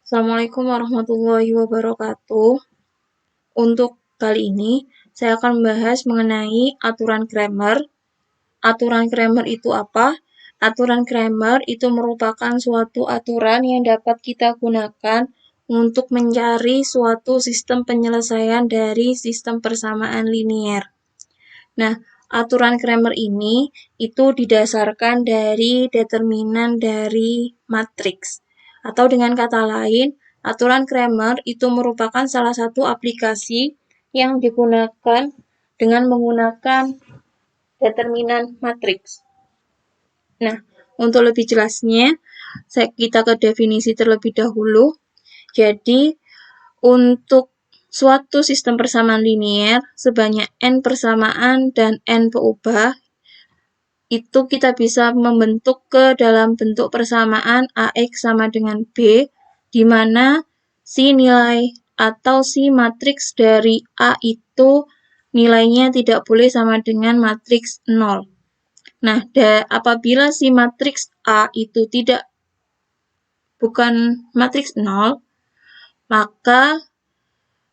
Assalamualaikum warahmatullahi wabarakatuh. Untuk kali ini, saya akan membahas mengenai aturan Cramer. Aturan Cramer itu apa? Aturan Cramer itu merupakan suatu aturan yang dapat kita gunakan untuk mencari suatu sistem penyelesaian dari sistem persamaan linier. Nah, aturan Cramer ini itu didasarkan dari determinan dari matriks. Atau dengan kata lain, aturan Cramer itu merupakan salah satu aplikasi yang digunakan dengan menggunakan determinan matriks. Nah, untuk lebih jelasnya, kita ke definisi terlebih dahulu. Jadi, untuk suatu sistem persamaan linier sebanyak n persamaan dan n peubah, itu kita bisa membentuk ke dalam bentuk persamaan AX sama dengan B, di mana si nilai atau si matriks dari A itu nilainya tidak boleh sama dengan matriks 0. Nah, apabila si matriks A itu bukan matriks 0, maka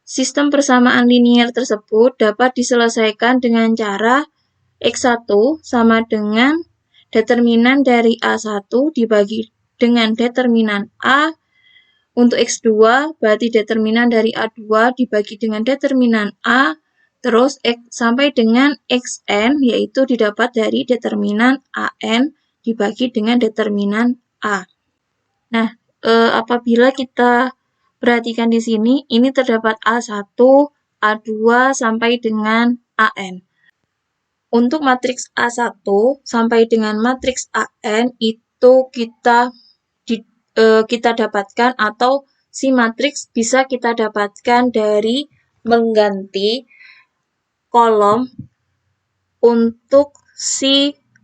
sistem persamaan linier tersebut dapat diselesaikan dengan cara X1 sama dengan determinan dari A1 dibagi dengan determinan A. Untuk X2 berarti determinan dari A2 dibagi dengan determinan A. Terus sampai dengan Xn, yaitu didapat dari determinan An dibagi dengan determinan A. Nah, apabila kita perhatikan di sini, ini terdapat A1, A2, sampai dengan An. Untuk matriks A1 sampai dengan matriks An itu kita dapatkan atau si matriks bisa kita dapatkan dari mengganti kolom untuk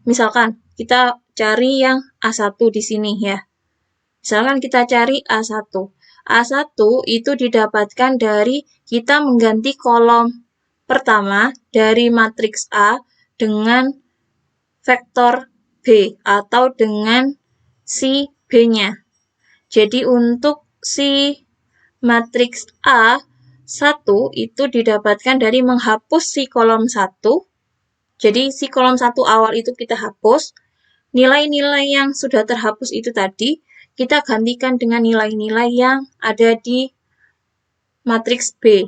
misalkan kita cari yang A1 di sini ya. Misalkan kita cari A1. A1 itu didapatkan dari kita mengganti kolom pertama dari matriks A dengan vektor B atau dengan si B-nya. Jadi untuk si matriks A1 itu didapatkan dari menghapus si kolom 1. Jadi si kolom 1 awal itu kita hapus. Nilai-nilai yang sudah terhapus itu tadi kita gantikan dengan nilai-nilai yang ada di matriks B.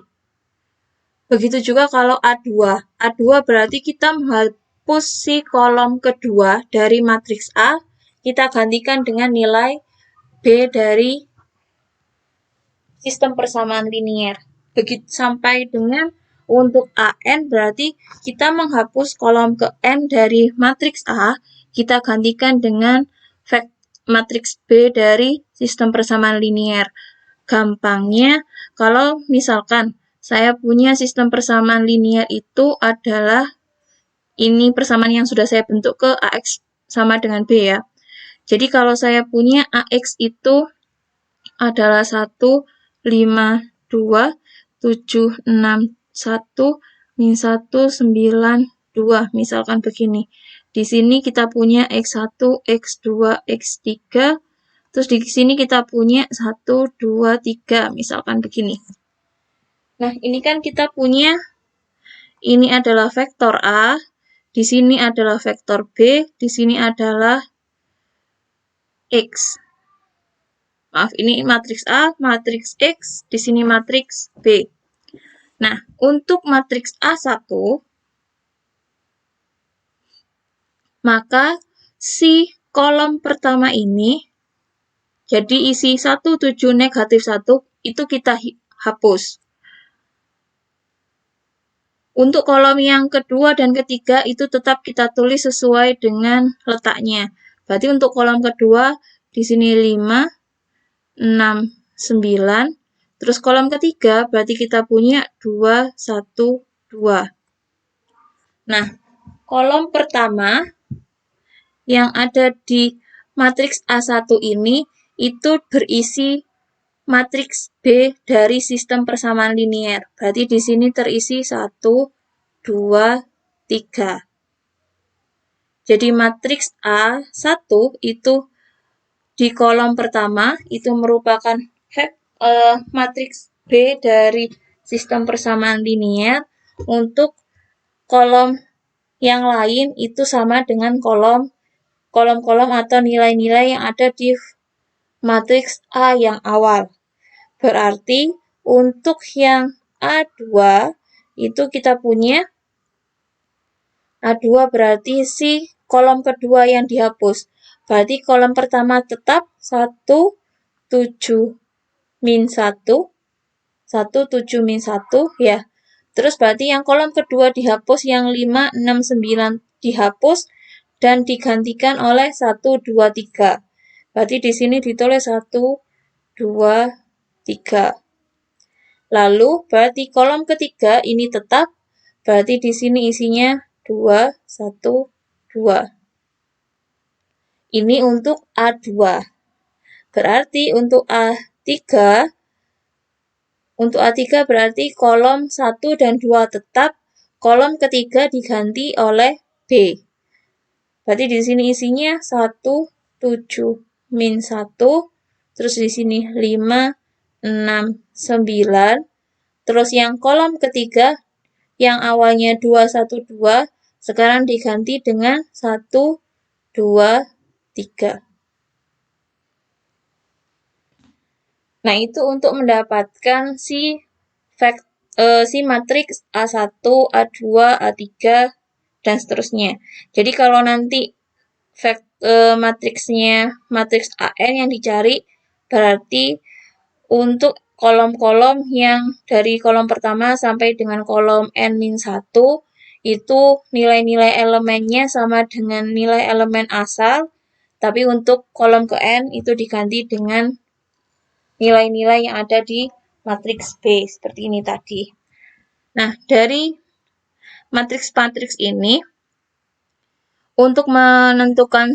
Begitu juga kalau A2. A2 berarti kita menghapus si kolom kedua dari matriks A, kita gantikan dengan nilai B dari sistem persamaan linier. Begitu sampai dengan untuk AN berarti kita menghapus kolom ke N dari matriks A, kita gantikan dengan matriks B dari sistem persamaan linier. Gampangnya, kalau misalkan saya punya sistem persamaan linier itu adalah ini persamaan yang sudah saya bentuk ke AX sama dengan B ya. Jadi kalau saya punya AX itu adalah 1, 5, 2, 7, 6, 1, min 1, 9, 2. Misalkan begini. Di sini kita punya X1, X2, X3. Terus di sini kita punya 1, 2, 3. Misalkan begini. Nah, ini kan kita punya, ini adalah vektor A. Di sini adalah vektor B. Di sini adalah X. Maaf, ini matriks A, matriks X, di sini matriks B. Nah, untuk matriks A1, maka si kolom pertama ini, jadi isi 1, 7, negatif 1, itu kita hapus. Untuk kolom yang kedua dan ketiga, itu tetap kita tulis sesuai dengan letaknya. Berarti untuk kolom kedua, di sini 5, 6, 9. Terus kolom ketiga berarti kita punya 2, 1, 2. Nah, kolom pertama yang ada di matriks A1 ini itu berisi matriks B dari sistem persamaan linier. Berarti di sini terisi 1, 2, 3. Jadi matriks A1 itu di kolom pertama itu merupakan matriks B dari sistem persamaan linier untuk kolom yang lain itu sama dengan kolom-kolom atau nilai-nilai yang ada di matriks A yang awal. Berarti untuk yang A2 itu kita punya A2 berarti si kolom kedua yang dihapus. Berarti kolom pertama tetap 1, 7, min 1, 1, 7, min 1, ya. Terus berarti yang kolom kedua dihapus, yang 5, 6, 9 dihapus, dan digantikan oleh 1, 2, 3. Berarti di sini ditulis 1, 2, 3. Lalu berarti kolom ketiga ini tetap, berarti di sini isinya 2, 1, 2. Ini untuk A2. Berarti untuk A3 berarti kolom 1 dan 2 tetap, kolom ketiga diganti oleh B. Berarti di sini isinya 1, 7, min 1, terus di sini 5, 6, 9, terus yang kolom ketiga yang awalnya 2, 1, 2, sekarang diganti dengan 1, 2, 3. Nah, itu untuk mendapatkan si matriks A1, A2, A3, dan seterusnya. Jadi kalau nanti matriks AN yang dicari, berarti untuk kolom-kolom yang dari kolom pertama sampai dengan kolom N-1, itu nilai-nilai elemennya sama dengan nilai elemen asal, tapi untuk kolom ke N itu diganti dengan nilai-nilai yang ada di matriks B, seperti ini tadi. Nah, dari matriks-matriks ini, untuk menentukan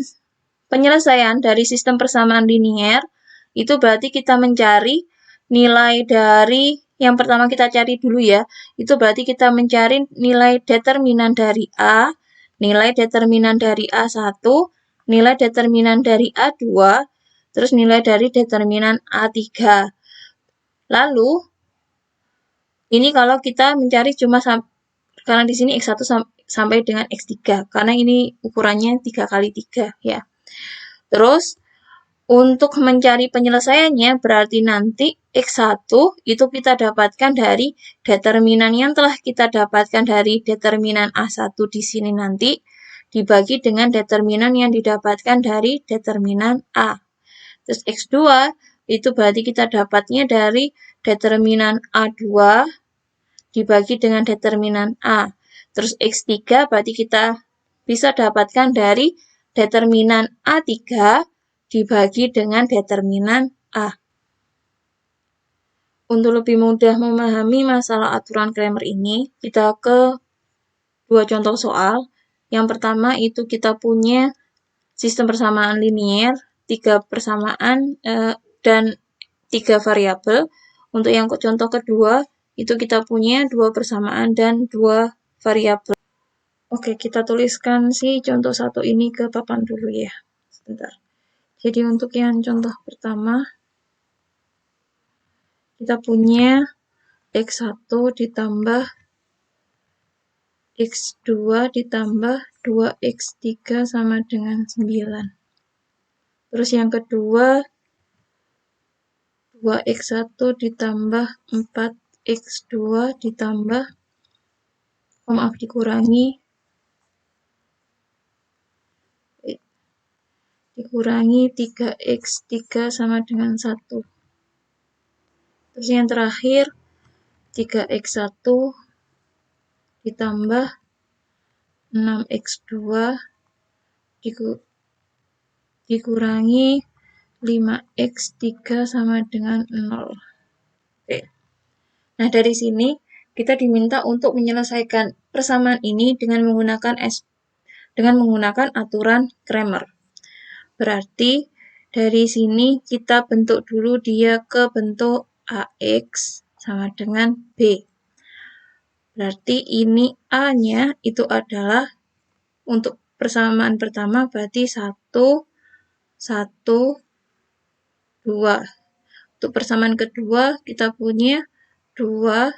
penyelesaian dari sistem persamaan linier, itu berarti kita mencari nilai dari, yang pertama kita cari dulu ya, itu berarti kita mencari nilai determinan dari A, nilai determinan dari A1, nilai determinan dari A2, terus nilai dari determinan A3. Lalu, ini kalau kita mencari cuma karena di sini X1 sampai dengan X3, karena ini ukurannya 3 kali 3 ya. Terus, untuk mencari penyelesaiannya, berarti nanti X1 itu kita dapatkan dari determinan yang telah kita dapatkan dari determinan A1 di sini nanti, dibagi dengan determinan yang didapatkan dari determinan A. Terus X2 itu berarti kita dapatnya dari determinan A2 dibagi dengan determinan A. Terus X3 berarti kita bisa dapatkan dari determinan A3 dibagi dengan determinan A. Untuk lebih mudah memahami masalah aturan Cramer ini, kita ke dua contoh soal. Yang pertama itu kita punya sistem persamaan linier, 3 persamaan dan 3 variabel. Untuk yang contoh kedua, itu kita punya 2 persamaan dan 2 variabel. Oke, kita tuliskan si contoh 1 ini ke papan dulu ya. Sebentar. Jadi untuk yang contoh pertama, kita punya X1 ditambah X2 ditambah 2X3 sama dengan 9. Terus yang kedua, 2X1 ditambah 4X2 ditambah, dikurangi 3X3 sama dengan 1. Terus yang terakhir, 3X1 ditambah 6X2 dikurangi 5X3 sama dengan 0. Oke. Nah, dari sini kita diminta untuk menyelesaikan persamaan ini dengan menggunakan aturan Cramer. Berarti dari sini kita bentuk dulu dia ke bentuk AX sama dengan B. Berarti ini A-nya itu adalah untuk persamaan pertama berarti 1, 1, 2. Untuk persamaan kedua, kita punya 2,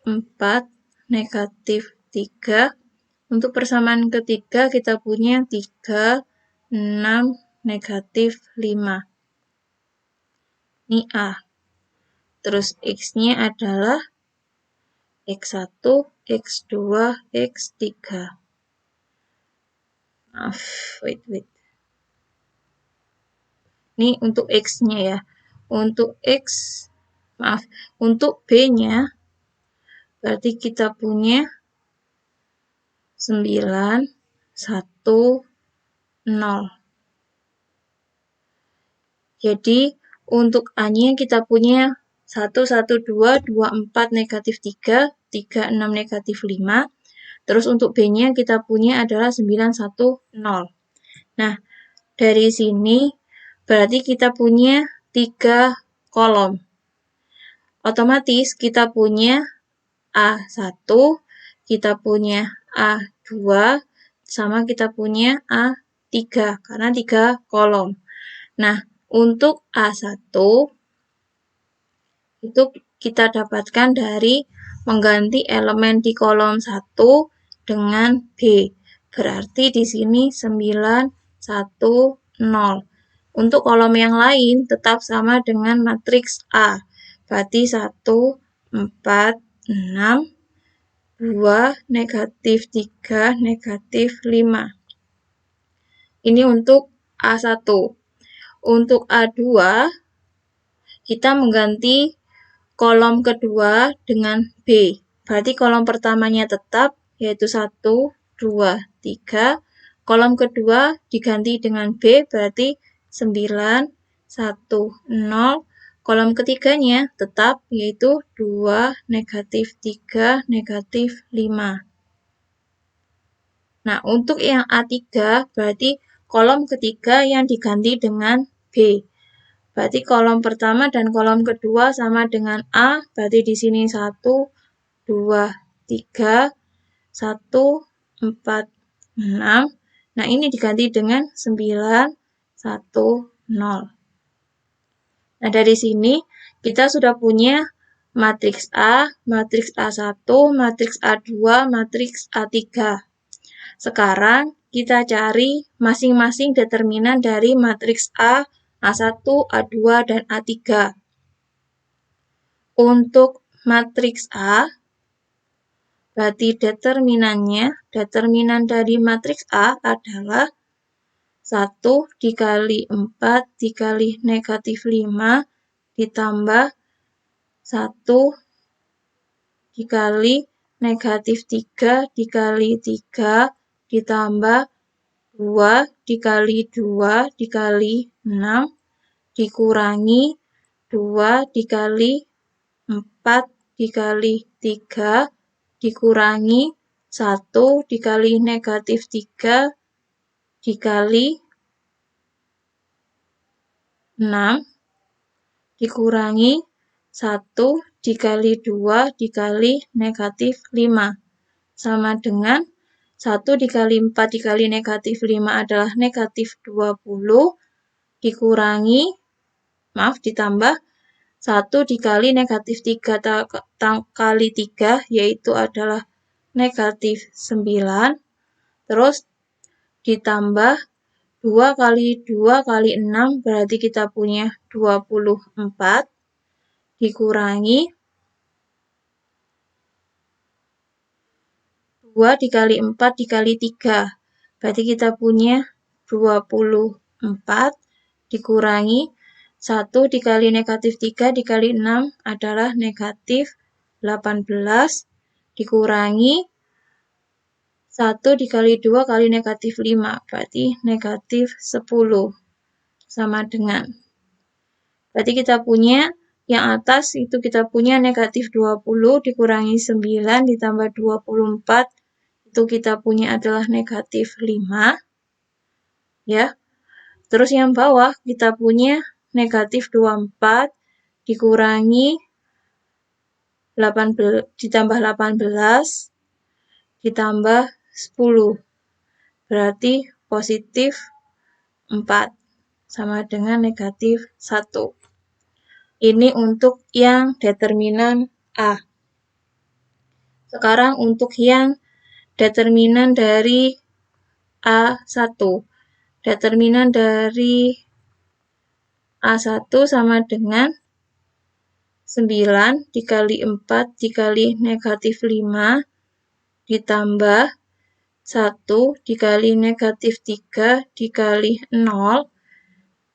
4, negatif 3. Untuk persamaan ketiga, kita punya 3, 6, negatif 5. Ini A. Terus X-nya adalah X1, X2, X3. Maaf, wait. Ini untuk X-nya ya. Untuk B-nya, berarti kita punya 9, 1, 0. Jadi, untuk A-nya kita punya 1, 1, 2, 2, 4, negatif 3, 3, 6, negatif 5. Terus untuk B-nya kita punya adalah 9, 1, 0. Nah, dari sini berarti kita punya 3 kolom. Otomatis kita punya A1, kita punya A2, sama kita punya A3, karena 3 kolom. Nah, untuk A1, itu kita dapatkan dari mengganti elemen di kolom 1 dengan B. Berarti di sini 9, 1, 0. Untuk kolom yang lain tetap sama dengan matriks A. Berarti 1, 4, 6, 2, negatif 3, negatif 5. Ini untuk A1. Untuk A2, kita mengganti kolom kedua dengan B. Berarti kolom pertamanya tetap, yaitu 1, 2, 3. Kolom kedua diganti dengan B, berarti 9, 1, 0. Kolom ketiganya tetap, yaitu 2, negatif 3, negatif 5. Nah, untuk yang A3, berarti kolom ketiga yang diganti dengan B. Berarti kolom pertama dan kolom kedua sama dengan A, berarti di sini 1, 2, 3, 1, 4, 6. Nah, ini diganti dengan 9, 1, 0. Nah, dari sini kita sudah punya matriks A, matriks A1, matriks A2, matriks A3. Sekarang kita cari masing-masing determinan dari matriks A, A1, A2, dan A3. Untuk matriks A, berarti determinan dari matriks A adalah 1 dikali 4 dikali negatif 5 ditambah 1 dikali negatif 3 dikali 3 ditambah 2 dikali 2 dikali 6 dikurangi 2 dikali 4 dikali 3 dikurangi 1 dikali negatif 3 dikali 6 dikurangi 1 dikali 2 dikali negatif 5 sama dengan 1 dikali 4 dikali negatif 5 adalah negatif 20 ditambah 1 dikali negatif 3 kali 3 yaitu adalah negatif 9. Terus ditambah 2 kali 2 kali 6 berarti kita punya 24 dikurangi 2 dikali 4 dikali 3 berarti kita punya 24 dikurangi 1 dikali negatif 3 dikali 6 adalah negatif 18 dikurangi 1 dikali 2 kali negatif 5 berarti negatif 10 sama dengan. Berarti kita punya yang atas itu kita punya negatif 20 dikurangi 9 ditambah 24 itu kita punya adalah negatif 5. Ya. Terus yang bawah kita punya negatif 24 dikurangi 18 ditambah 18 ditambah 10. Berarti positif 4 sama dengan negatif 1. Ini untuk yang determinan A. Sekarang untuk yang determinan dari A1. Determinan dari A1 sama dengan 9 dikali 4 dikali negatif 5 ditambah 1 dikali negatif 3 dikali 0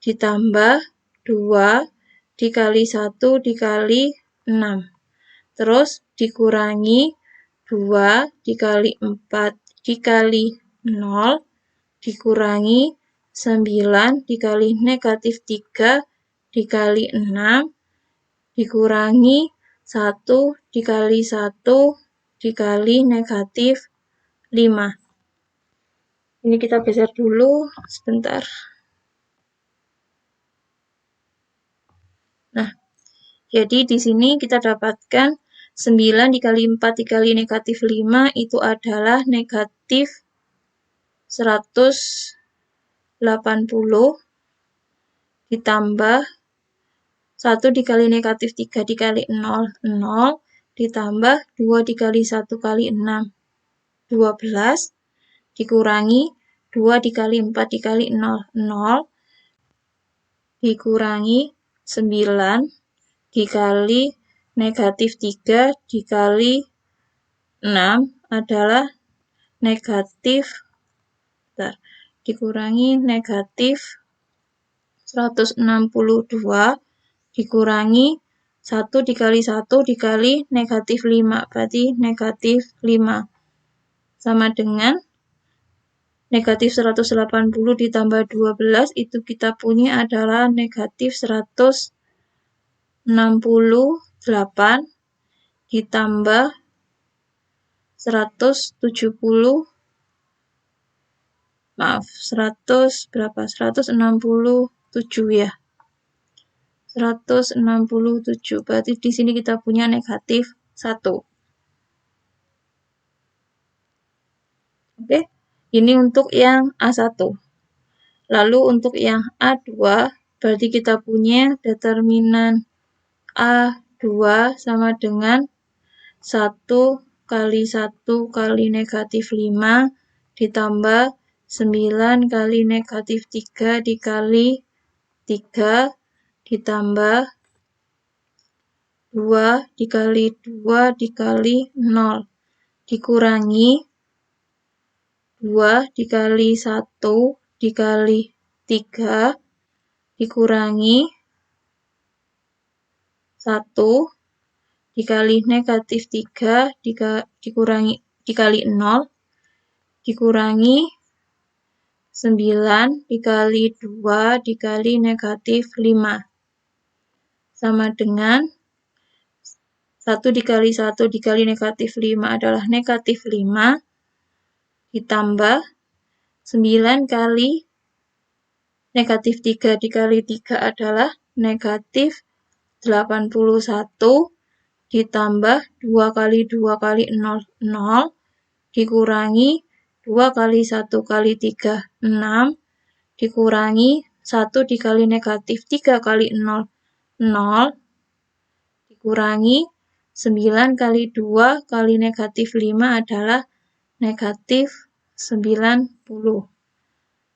ditambah 2 dikali 1 dikali 6. Terus dikurangi 2 dikali 4 dikali 0 dikurangi 9 dikali negatif 3 dikali 6 dikurangi 1 dikali 1 dikali negatif 5. Ini kita geser dulu sebentar. Nah, jadi di sini kita dapatkan 9 dikali 4 dikali negatif 5 itu adalah negatif 180 ditambah 1 dikali negatif 3 dikali 0, 0 ditambah 2 dikali 1 kali 6, 12 dikurangi 2 dikali 4 dikali 0, 0 dikurangi 9 dikali negatif 3 dikali 6 adalah negatif dikurangi negatif 162 dikurangi 1 dikali 1 dikali negatif 5 berarti negatif 5 sama dengan negatif 180 ditambah 12 itu kita punya adalah negatif 168 ditambah 170 167 ya. 167. Berarti di sini kita punya negatif 1. Oke. Ini untuk yang A1. Lalu untuk yang A2 berarti kita punya determinan A2 sama dengan 1 kali 1 kali negatif 5 ditambah 9 kali negatif 3 dikali 3 ditambah 2 dikali 2 dikali 0 dikurangi 2 dikali 1 dikali 3 dikurangi 1 dikali negatif 3 dikurangi dikali 0 dikurangi 9 dikali 2 dikali negatif 5 sama dengan 1 dikali 1 dikali negatif 5 adalah negatif 5 ditambah 9 kali negatif 3 dikali 3 adalah negatif 81 ditambah 2 kali 2 kali 0, 0 dikurangi 2 kali 1 kali 3, 6 dikurangi 1 dikali negatif 3 kali 0, 0 dikurangi 9 kali 2 kali negatif 5 adalah negatif 90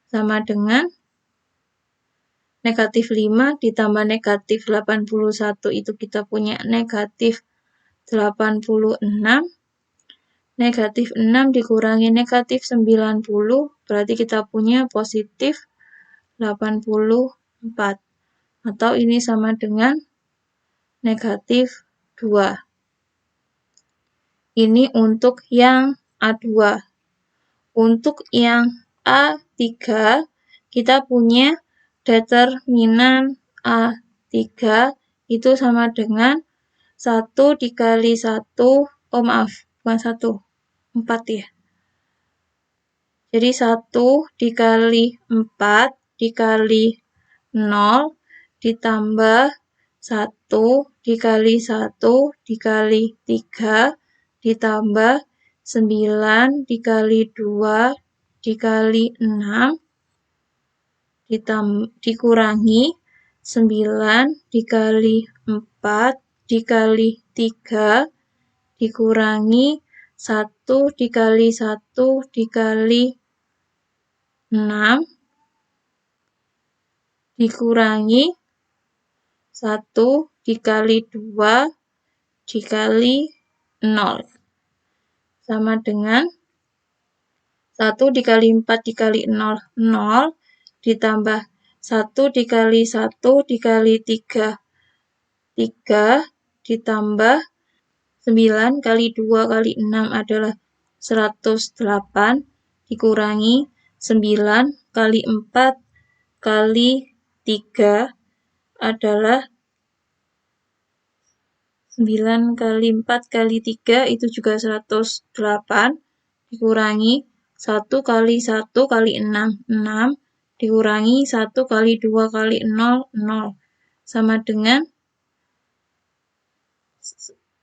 sama dengan negatif 5 ditambah negatif 81 itu kita punya negatif 86 negatif 6 dikurangi negatif 90 berarti kita punya positif 84 atau ini sama dengan negatif 2. Ini untuk yang A2. Untuk yang A3 kita punya determinan A3 itu sama dengan 1 dikali 1, bukan 1, 4 ya. Jadi 1 dikali 4 dikali 0 ditambah 1 dikali 1 dikali 3 ditambah 9 dikali 2 dikali 6 dikurangi 9 dikali 4 dikali 3 dikurangi 1 dikali 1 dikali 6 dikurangi 1 dikali 2 dikali 0 sama dengan 1 dikali 4 dikali 0, 0 ditambah 1 dikali 1 dikali 3, 3 ditambah 9 kali 2 kali 6 adalah 108 dikurangi 9 kali 4 kali 3 adalah 9 kali 4 kali 3 itu juga 108 dikurangi 1 kali 1 kali 6, 6 dikurangi 1 kali 2 kali 0, 0 sama dengan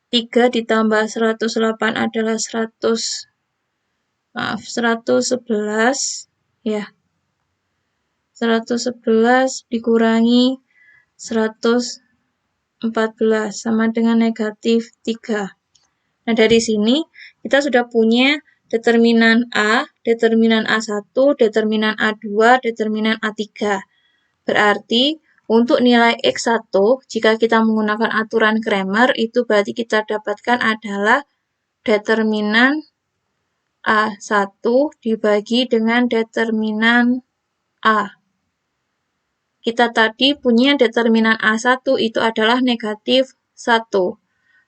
3 ditambah 108 adalah 111 ya. 111 dikurangi 114 sama dengan negatif 3. Nah, dari sini kita sudah punya determinan A, determinan A1, determinan A2, determinan A3. Berarti untuk nilai X1, jika kita menggunakan aturan Cramer, itu berarti kita dapatkan adalah determinan A1 dibagi dengan determinan A. Kita tadi punya determinan A1 itu adalah negatif 1.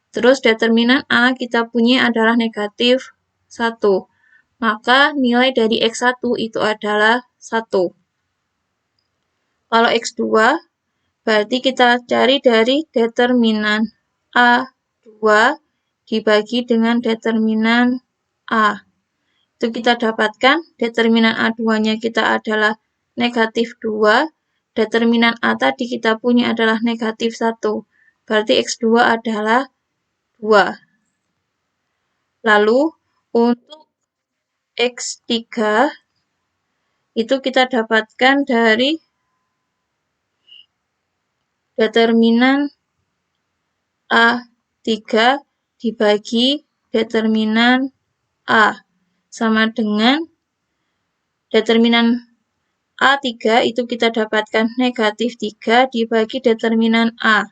Terus determinan A kita punya adalah negatif 1. Maka nilai dari X1 itu adalah 1. Kalau X2, berarti kita cari dari determinan A2 dibagi dengan determinan A. Itu kita dapatkan determinan A2-nya kita adalah negatif 2. Determinan A tadi kita punya adalah negatif 1. Berarti X2 adalah 2. Lalu untuk X3 itu kita dapatkan dari determinan A3 dibagi determinan A sama dengan determinan A3 itu kita dapatkan negatif 3 dibagi determinan A,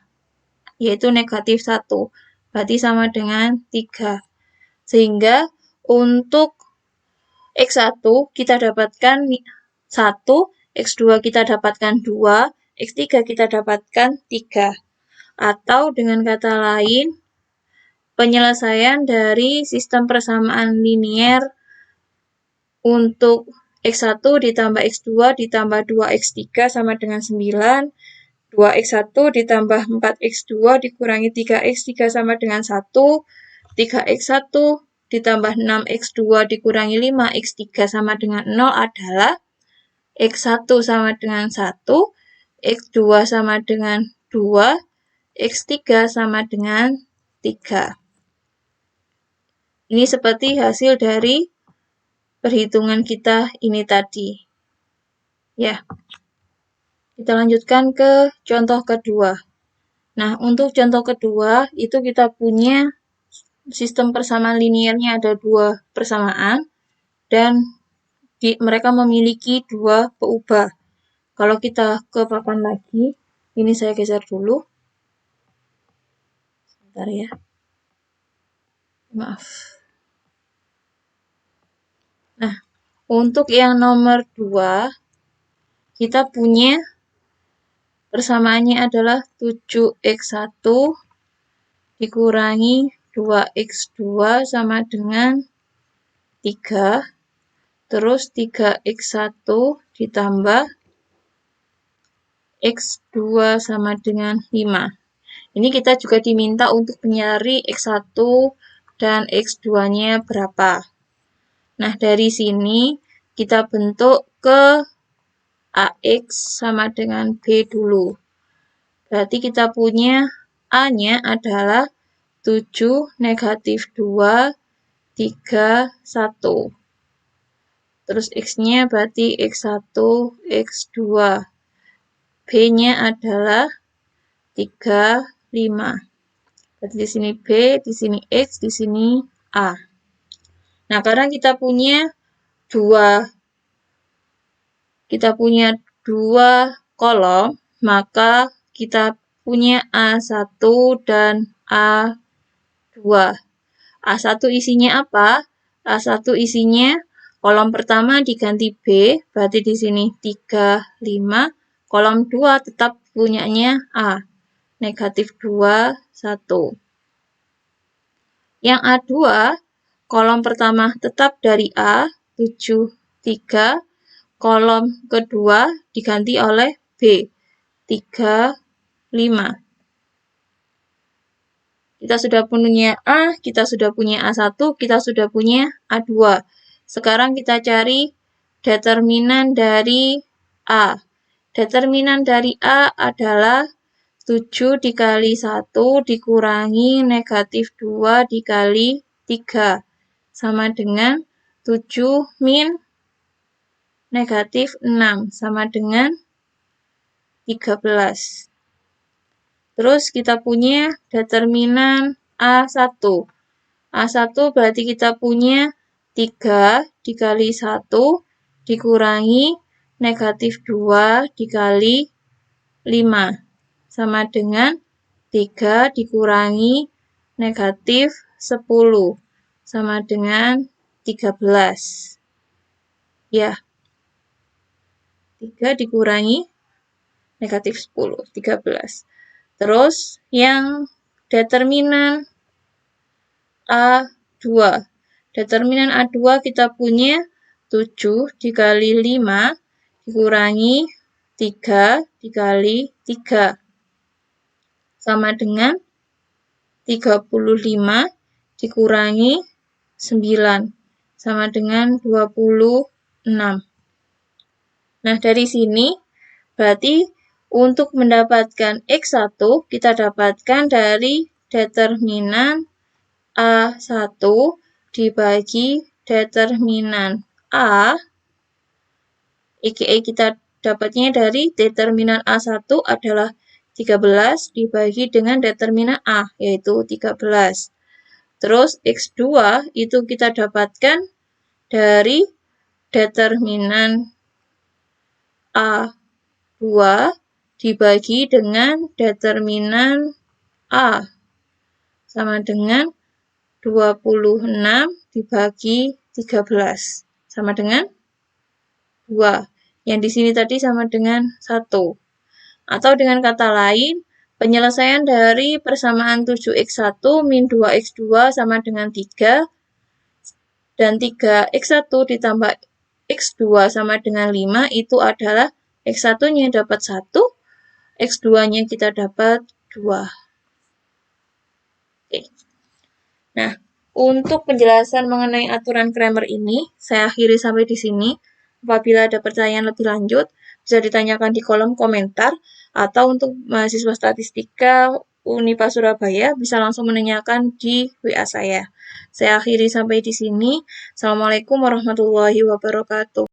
yaitu negatif 1. Berarti sama dengan 3. Sehingga untuk X1 kita dapatkan 1, X2 kita dapatkan 2, X3 kita dapatkan 3. Atau dengan kata lain, penyelesaian dari sistem persamaan linier untuk X1 ditambah X2 ditambah 2X3 sama dengan 9. 2X1 ditambah 4X2 dikurangi 3X3 sama dengan 1. 3X1 ditambah 6X2 dikurangi 5X3 sama dengan 0 adalah X1 sama dengan 1, X2 sama dengan 2, X3 sama dengan 3. Ini seperti hasil dari perhitungan kita ini tadi. Ya, kita lanjutkan ke contoh kedua. Nah, untuk contoh kedua, itu kita punya sistem persamaan liniernya ada 2 persamaan, dan mereka memiliki 2 peubah. Kalau kita ke papan lagi, ini saya geser dulu. Sebentar ya. Maaf. Nah, untuk yang nomor 2, kita punya persamaannya adalah 7X1 dikurangi 2X2 sama dengan 3. Terus 3X1 ditambah X2 sama dengan 5. Ini kita juga diminta untuk mencari X1 dan X2-nya berapa. Nah, dari sini kita bentuk ke AX sama dengan B dulu. Berarti kita punya A-nya adalah 7, negatif 2, 3, 1. Terus X-nya berarti X1, X2. B-nya adalah 3, 5. Berarti di sini B, di sini X, di sini A. Nah, karena kita punya dua kolom, maka kita punya A1 dan A2. A1 isinya apa? A1 isinya kolom pertama diganti B, berarti di sini 3, 5. Kolom 2 tetap punyanya A, negatif 2, 1. Yang A2, kolom pertama tetap dari A, 7, 3. Kolom kedua diganti oleh B, 3, 5. Kita sudah punya A, kita sudah punya A1, kita sudah punya A2. Sekarang kita cari determinan dari A. Determinan dari A adalah 7 dikali 1 dikurangi negatif 2 dikali 3. Sama dengan 7 min negatif 6. Sama dengan 13. Terus kita punya determinan A1. A1 berarti kita punya 3 dikali 1 dikurangi negatif 2 dikali 5. Sama dengan 3 dikurangi negatif 10. Sama dengan 13. Ya. 3 dikurangi negatif 10, 13. Terus yang determinan A2. Determinan A2 kita punya 7 dikali 5 dikurangi 3 dikali 3. Sama dengan 35 dikurangi 9. Sama dengan 26. Nah, dari sini berarti untuk mendapatkan X1 kita dapatkan dari determinan A1 dibagi determinan A, kita dapatnya dari determinan A1 adalah 13 dibagi dengan determinan A, yaitu 13. Terus X2 itu kita dapatkan dari determinan A2 dibagi dengan determinan A, sama dengan 26 dibagi 13, sama dengan 2. Yang di sini tadi sama dengan 1. Atau dengan kata lain, penyelesaian dari persamaan 7x1 min 2x2 sama dengan 3, dan 3x1 ditambah x2 sama dengan 5, itu adalah x1-nya dapat 1, x2-nya kita dapat 2. Oke. Nah, untuk penjelasan mengenai aturan Cramer ini, saya akhiri sampai di sini. Apabila ada pertanyaan lebih lanjut, bisa ditanyakan di kolom komentar, atau untuk mahasiswa statistika Unipa Surabaya bisa langsung menanyakan di WA saya. Saya akhiri sampai di sini. Assalamualaikum warahmatullahi wabarakatuh.